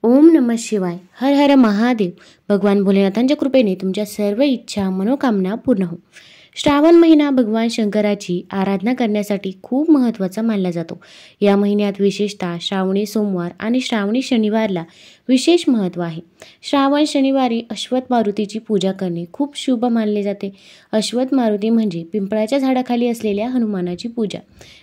ओम नमः शिवाय. हर हर महादेव. भगवान भोलेनाथांच्या कृपेने तुमच्या सर्व इच्छा मनोकामना पूर्ण हो. श्रावण महिना भगवान शंकराची आराधना करण्यासाठी खूप महत्त्वाचा मानला जातो. या महिन्यात विशेषतः श्रावणी सोमवार आणि श्रावणी शनिवारला विशेष महत्त्व आहे. श्रावण शनिवारी अश्वत्थ मारुतीची पूजा करणे खूप शुभ मानले जाते. अश्वत्थ मारुती म्हणजे पिंपळाच्या झाडाखाली असलेल्या हनुमानाची पूजा.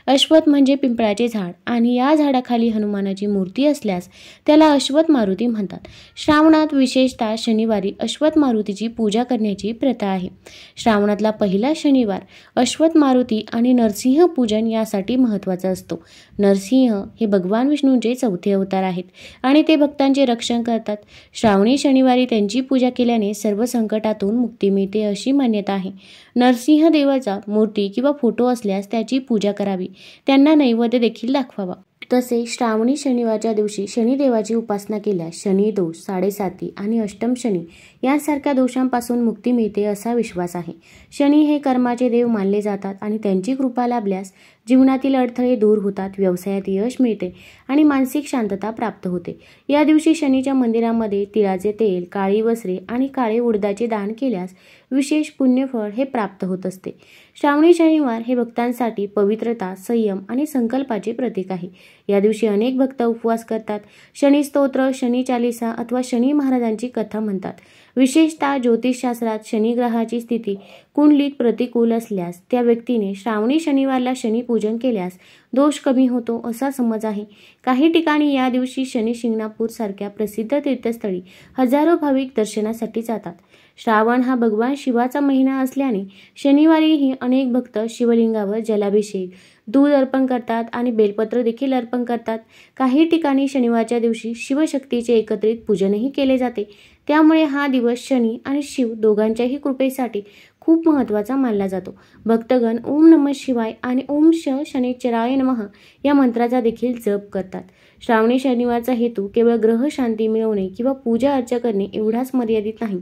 अश्वत्थ म्हणजे पिंपळाचे झाड आणि या झाडाखाली हनुमानाची मूर्ती असल्यास त्याला अश्वत्थ मारुती म्हणतात. श्रावणात विशेषतः शनिवारी अश्वत्थ मारुतीची पूजा करण्याची प्रथा आहे. श्रावणातला पहिला शनिवार अश्वत्थ मारुती आणि नरसिंह पूजन यासाठी महत्त्वाचा असतो. नरसिंह हे भगवान विष्णूंचे चौथे अवतार आहेत आणि ते भक्तांचे रक्षण करतात. श्रावणी शनिवारी त्यांची पूजा केल्याने सर्व संकटातून मुक्ती मिळते अशी मान्यता आहे. नरसिंह देवाचा मूर्ती किंवा फोटो असल्यास त्याची पूजा करावी. त्यांना नैवेद्य देखील दाखवावा. तसे श्रावणी शनिवारच्या दिवशी शनिदेवाची उपासना केल्यास शनी दोष, साडेसाती आणि अष्टम शनी यांसारख्या दोषांपासून मुक्ती मिळते असा विश्वास आहे. शनी हे कर्माचे देव मानले जातात आणि त्यांची कृपा लाभल्यास जीवनातील अडथळे दूर होतात, व्यवसायात यश मिळते आणि मानसिक शांतता प्राप्त होते. या दिवशी शनीच्या मंदिरामध्ये तिळाचे तेल, काळी वस्त्रे आणि काळे उडदाचे दान केल्यास विशेष पुण्यफळ हे प्राप्त होत असते. श्रावणी शनिवार हे भक्तांसाठी पवित्रता, संयम आणि संकल्पाचे प्रतीक आहे. या दिवशी अनेक भक्त उपवास करतात. शनी स्तोत्र, शनी चालीसा अथवा शनी महाराजांची कथा म्हणतात. विशेषतः ज्योतिषशास्त्रात शनी ग्रहाची स्थिती कुंडलीत प्रतिकूल असल्यास त्या व्यक्तीने श्रावणी शनिवारला शनी पूजन केल्यास दोष कमी होतो असा समज आहे. काही ठिकाणी या दिवशी शनी शिंगणापूर सारख्या प्रसिद्ध तीर्थस्थळी हजारो भाविक दर्शनासाठी जातात. श्रावण हा भगवान शिवाचा महिना असल्याने शनिवारीही अनेक भक्त शिवलिंगावर जलाभिषेक, दूध अर्पण करतात आणि बेलपत्र देखील अर्पण करतात. काही ठिकाणी शनिवारच्या दिवशी शिवशक्तीचे एकत्रित पूजनही केले जाते. त्यामुळे हा दिवस शनी आणि शिव दोघांच्याही कृपेसाठी खूप महत्त्वाचा मानला जातो. भक्तगण ओम नमः शिवाय आणि ओम शनिश्चराय नमः या मंत्राचा देखील जप करतात. श्रावणी शनिवारचा हेतू केवळ ग्रह शांती मिळवणे किंवा पूजा अर्चा करणे एवढाच मर्यादित नाही,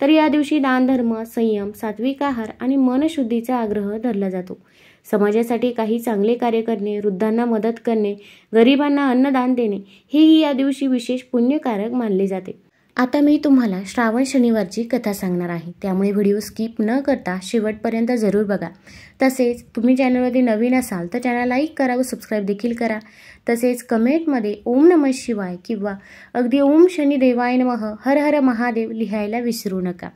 तर या दिवशी दानधर्म, संयम, सात्विक आहार आणि मनशुद्धीचा आग्रह धरला जातो. समाजासाठी काही चांगले कार्य करणे, वृद्धांना मदत करणे, गरिबांना अन्नदान देणे हेही या दिवशी विशेष पुण्यकारक मानले जाते. आता मी तुम्हाला श्रावण शनिवारची कथा सांगणार आहे, त्यामुळे व्हिडिओ स्किप न करता शेवटपर्यंत जरूर बघा. तसेच तुम्ही चॅनलमध्ये नवीन असाल तर चॅनल लाईक करा व सबस्क्राईब देखील करा. तसेच कमेंटमध्ये ओम नमः शिवाय किंवा अगदी ओम शनिदेवाय नमः, हर हर महादेव लिहायला विसरू नका.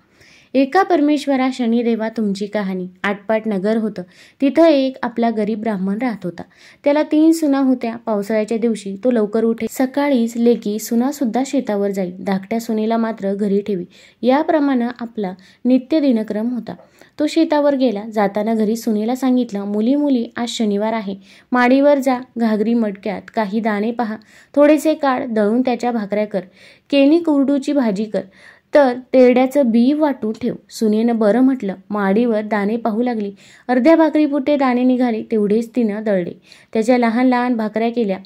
एका परमेश्वरा शनिदेवा तुमची कहाणी. आटपाट नगर होतं. तिथं एक आपला गरीब ब्राह्मण राहत होता. त्याला 3 सुना होत्या. पावसाळ्याच्या दिवशी तो लवकर उठे. सकाळीच लेकी सुना सुद्धा शेतावर जाई, धाकट्या सुनेला मात्र घरी ठेवी. याप्रमाणे आपला नित्य दिनक्रम होता. तो शेतावर गेला. जाताना घरी सुनेला सांगितलं, मुली आज शनिवार आहे, माडीवर जा, घागरी मडक्यात काही दाणे पहा, थोडेसे काढ, दळून त्याच्या भाकऱ्या कर, केनी कुरडूची भाजी कर, तर तेरड्याचं बी वाटून ठेव. सुनेनं बरं म्हटलं. माडीवर दाणे पाहू लागली. अर्ध्या भाकरीपुरते दाणे निघाले, तेवढेच तिनं दळले. त्याच्या लहान लहान भाकऱ्या केल्या,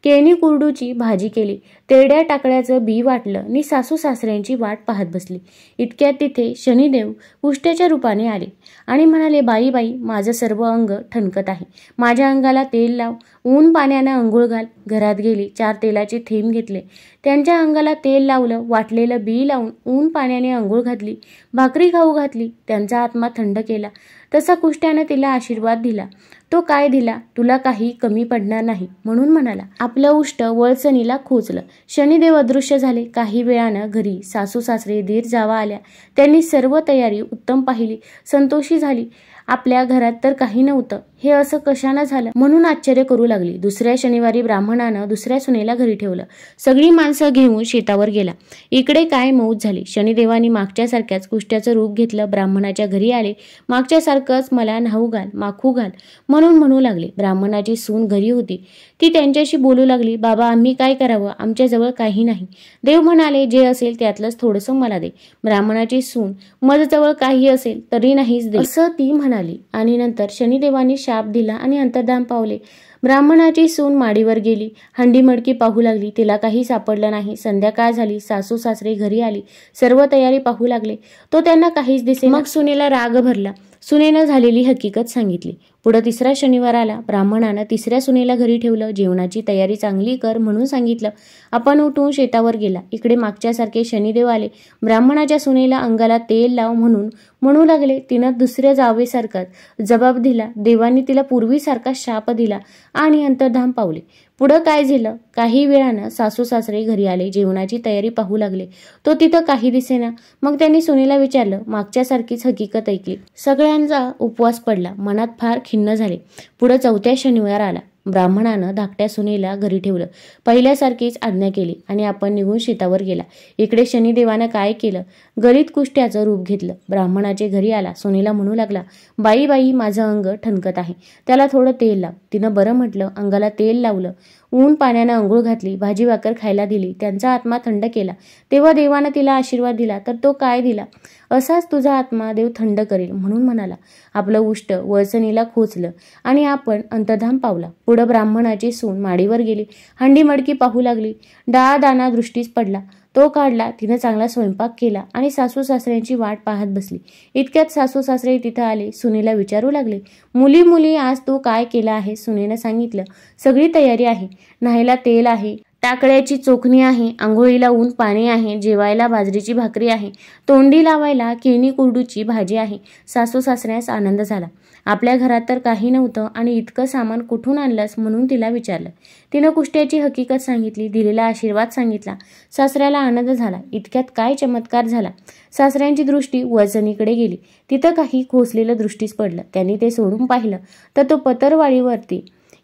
केणी कुरडूची भाजी केली, तेरड्या टाकळ्याचं बी वाटलं आणि सासू सासऱ्यांची वाट पाहत बसली. इतक्यात तिथे शनिदेव उष्ट्याच्या रूपाने आले आणि म्हणाले, बाई माझं सर्व अंग ठणकत आहे, माझ्या अंगाला तेल लाव, ऊन पाण्यानं अंघोळ घाल. घरात गेली. 4 तेलाचे थेंब घेतले, त्यांच्या अंगाला तेल लावलं, वाटलेलं बी लावून ऊन पाण्याने अंघोळ घातली, भाकरी खाऊ घातली, त्यांचा आत्मा थंड केला. तसा कुष्ट्यानं तिला आशीर्वाद दिला. तो काय दिला, तुला काही कमी पडणार नाही म्हणून म्हणाला. आपलं उष्ट वळसणीला खोचलं. शनिदेव अदृश्य झाले. काही वेळानं घरी सासू सासरे, दीर जावा आल्या. त्यांनी सर्व तयारी उत्तम पाहिली, संतोषी झाली. आपल्या घरात तर काही नव्हतं, हे असं कशानं झालं म्हणून आश्चर्य करू लागली. दुसऱ्या शनिवारी ब्राह्मणानं दुसऱ्या सुनेला घरी ठेवलं. सगळी माणसं घेऊन शेतावर गेला. इकडे काय मौज झाली. शनिदेवानी मागच्यासारख्याच कुष्ट्याचं रूप घेतलं. ब्राह्मणाच्या घरी आले. मागच्यासारखंच मला न्हाऊ घाल, माखू घाल म्हणून म्हणू लागले. ब्राह्मणाची सून घरी होती. ती त्यांच्याशी बोलू लागली, बाबा आम्ही काय करावं, आमच्याजवळ काही नाही. देव म्हणाले, जे असेल त्यातलंच थोडंसं मला दे. ब्राह्मणाची सून, माझ्याजवळ काही असेल तरी नाहीच दे असं ती म्हणाली आणि नंतर शनिदेवानी शाप दिला आणि अंतर्धान पावले. ब्राह्मणाची सून माडीवर गेली. हंडी मडकी पाहू लागली. तिला काही सापडलं नाही. संध्याकाळ झाली. सासू सासरे घरी आली. सर्व तयारी पाहू लागले. तो त्यांना काहीच दिसे. मग सुनेला राग भरला. सुनेनं झालेली हकीकत सांगितली. पुढं तिसरा शनिवार आला. ब्राह्मणानं तिसऱ्या सुनेला घरी ठेवलं. जेवणाची तयारी चांगली कर म्हणून सांगितलं. आपण उठून शेतावर गेला. इकडे मागच्यासारखे शनिदेव आले. ब्राह्मणाच्या सुनेला अंगाला तेल लाव म्हणून म्हणू लागले. तिनं दुसऱ्या जावेसारखाच जबाब दिला. देवांनी तिला पूर्वीसारखा शाप दिला आणि अंतर्धान पावले. पुढं काय झालं? काही वेळानं सासू सासरे घरी आले. जेवणाची तयारी पाहू लागले. तो तिथं काही दिसेना. मग त्यांनी सुनेला विचारलं. मागच्यासारखीच हकीकत ऐकली. सगळ्यांचा उपवास पडला. मनात फार खिन्न झाले. पुढं चौथ्या शनिवार आला. ब्राह्मणानं धाकट्या सुनेला घरी ठेवलं. पहिल्यासारखीच आज्ञा केली आणि आपण निघून शेतावर गेला. इकडे शनिदेवानं काय केलं? गलित कुष्ट्याचं रूप घेतलं. ब्राह्मणाचे घरी आला. सुनेला म्हणू लागला, बाई बाई, माझं अंग ठणकत आहे, त्याला थोडं तेल लाव. तिनं बरं म्हटलं. अंगाला तेल लावलं. ऊन पाण्यानं अंघोळ घातली. भाजी भाकर खायला दिली. त्यांचा आत्मा थंड केला. तेव्हा देवानं तिला आशीर्वाद दिला. तर तो काय दिला? असाच तुझा आत्मा देव थंड करेल म्हणून म्हणाला. आपलं उष्ट वळसणीला खोचलं आणि आपण अंतर्धान पावला. पुढं ब्राह्मणाची सून माडीवर गेली. हंडी मडकी पाहू लागली. डाळ दाना दृष्टीस पडला. तो काढला. तिनं चांगला स्वयंपाक केला आणि सासू सासऱ्यांची वाट पाहत बसली. इतक्यात सासू सासरे तिथं आले. सुनेला विचारू लागले, मुली मुली, आज तू काय केलं आहे? सुनेनं सांगितलं, सगळी तयारी आहे. न्हायला तेल आहे, टाकळ्याची चोखणी आहे, आंघोळीला ऊन पाणी आहे, जेवायला बाजरीची भाकरी आहे, तोंडी लावायला केणी कुरडूची भाजी आहे. सासू सासऱ्यास आनंद झाला. आपल्या घरात तर काही नव्हतं आणि इतकं सामान कुठून आणलंस म्हणून तिला विचारलं. तिनं कुष्ट्याची हकीकत सांगितली. दिलेला आशीर्वाद सांगितला. सासऱ्याला आनंद झाला. इतक्यात काय चमत्कार झाला? सासऱ्यांची दृष्टी वळसणीकडे गेली. तिथं काही खोचलेलं दृष्टीस पडलं. त्यांनी ते सोडून पाहिलं तर तो पतरवाळीवरती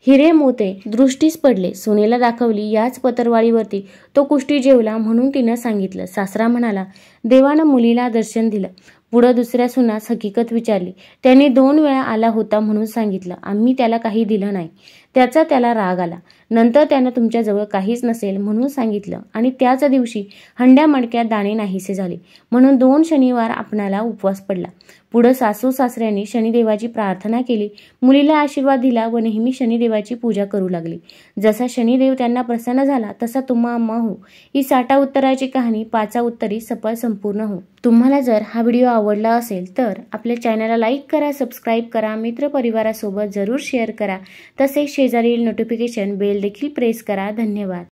हिरे मोते दृष्टीस पडले. सुनेला दाखवली. याच पतरवाळीवरती तो कुष्टी जेवला म्हणून तिनं सांगितलं. सासरा म्हणाला, देवानं मुलीला दर्शन दिलं. पुढं दुसऱ्या सुनास हकीकत विचारली. त्यांनी 2 वेळा आला होता म्हणून सांगितलं. आम्ही त्याला काही दिलं नाही. त्याचा त्याला राग आला. नंतर त्यानं तुमच्याजवळ काहीच नसेल म्हणून सांगितलं आणि त्याच दिवशी हंड्या मडक्यात दाणे नाहीसे झाले म्हणून 2 शनिवार आपणाला उपवास पडला. पुढं सासू सासऱ्यांनी शनिदेवाची प्रार्थना केली. मुलीला आशीर्वाद दिला व नेहमी शनिदेवाची पूजा करू लागली. जसा शनिदेव त्यांना प्रसन्न झाला तसा तुम्हा अम्मा हो. ही 60 उत्तराची कहाणी 5 उत्तरी सफळ संपूर्ण हो. तुम्हाला जर हा व्हिडिओ आवडला असेल तर आपल्या चॅनलला लाईक करा, सबस्क्राईब करा, मित्रपरिवारासोबत जरूर शेअर करा. तसेच शेजारील नोटिफिकेशन बेल देखील प्रेस करा. धन्यवाद.